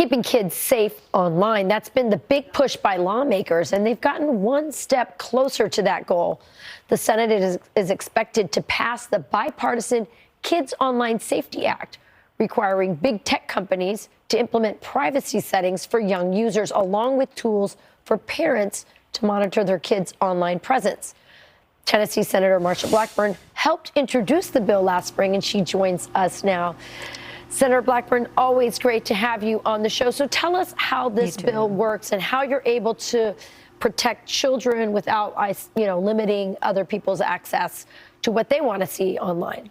keeping kids safe online. That's been the big push by lawmakers, and they've gotten one step closer to that goal. The Senate is expected to pass the bipartisan Kids Online Safety Act, requiring big tech companies to implement privacy settings for young users, along with tools for parents to monitor their kids' online presence. Tennessee Senator Marsha Blackburn helped introduce the bill last spring, and she joins us now. Senator Blackburn, always great to have you on the show. So tell us how this bill works and how you're able to protect children without, limiting other people's access to what they want to see online.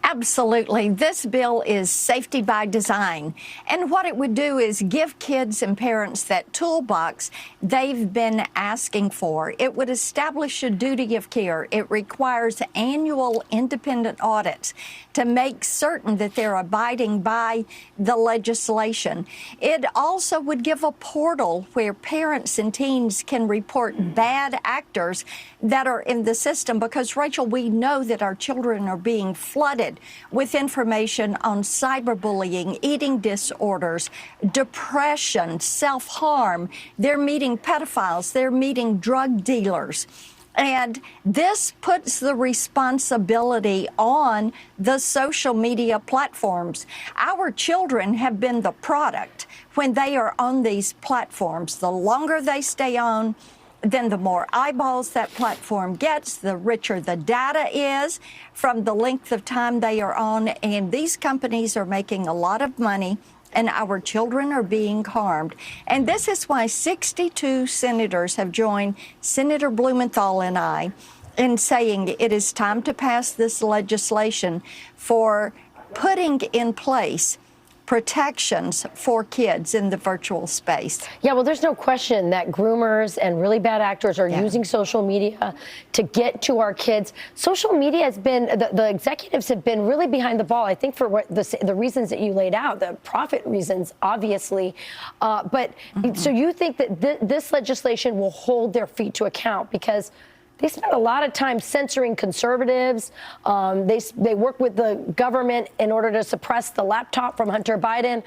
Absolutely. This bill is safety by design. And what it would do is give kids and parents that toolbox they've been asking for. It would establish a duty of care. It requires annual independent audits to make certain that they're abiding by the legislation. It also would give a portal where parents and teens can report bad actors that are in the system, because, Rachel, we know that our children are being flooded with information on cyberbullying, eating disorders, depression, self-harm. They're meeting pedophiles. They're meeting drug dealers. And this puts the responsibility on the social media platforms. Our children have been the product when they are on these platforms. The longer they stay on, then the more eyeballs that platform gets, the richer the data is from the length of time they are on. And these companies are making a lot of money, and our children are being harmed. And this is why 62 senators have joined Senator Blumenthal and I in saying it is time to pass this legislation for putting in place protections for kids in the virtual space. Yeah, well, there's no question that groomers and really bad actors are using social media to get to our kids. Social media has been, the executives have been really behind the ball, I think, for what the reasons that you laid out, the profit reasons, obviously. So you think that this legislation will hold their feet to account, because they spend a lot of time censoring conservatives. They work with the government in order to suppress the laptop from Hunter Biden.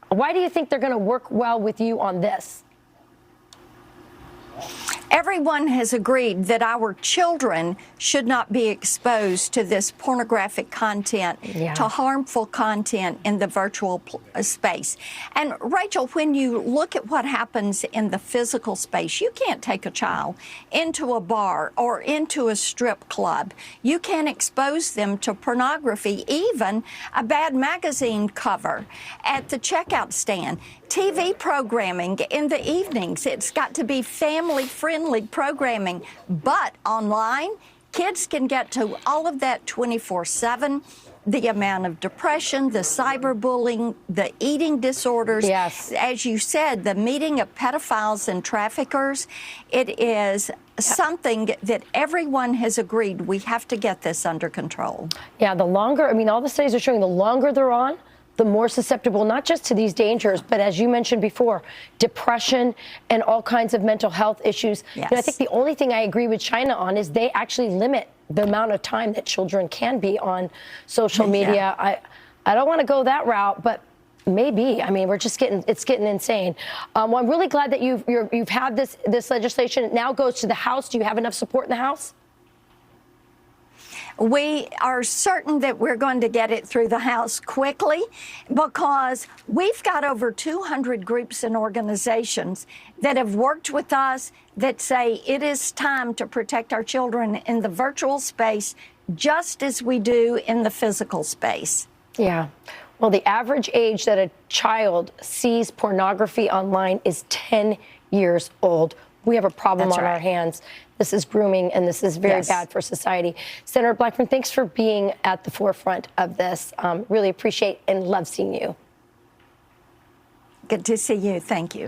Why do you think they're going to work well with you on this? Everyone has agreed that our children should not be exposed to this pornographic content, to harmful content in the virtual space. And Rachel, when you look at what happens in the physical space, you can't take a child into a bar or into a strip club. You can't expose them to pornography, even a bad magazine cover at the checkout stand. TV programming in the evenings, it's got to be family-friendly programming. But online, kids can get to all of that 24/7. The amount of depression, the cyberbullying, the eating disorders. Yes. As you said, the meeting of pedophiles and traffickers, it is something that everyone has agreed we have to get this under control. Yeah, the longer, all the studies are showing the longer they're on, the more susceptible, not just to these dangers, but as you mentioned before, depression and all kinds of mental health issues. Yes. I think the only thing I agree with China on is they actually limit the amount of time that children can be on social media. I don't want to go that route, but maybe. It's getting insane. Well, I'm really glad that you've had this legislation. It now goes to the House. Do you have enough support in the House? We are certain that we're going to get it through the House quickly, because we've got over 200 groups and organizations that have worked with us that say it is time to protect our children in the virtual space just as we do in the physical space. Yeah. Well, the average age that a child sees pornography online is 10 years old. We have a problem on our hands. This is grooming, and this is very bad for society. Senator Blackburn, thanks for being at the forefront of this. Really appreciate and love seeing you. Good to see you. Thank you.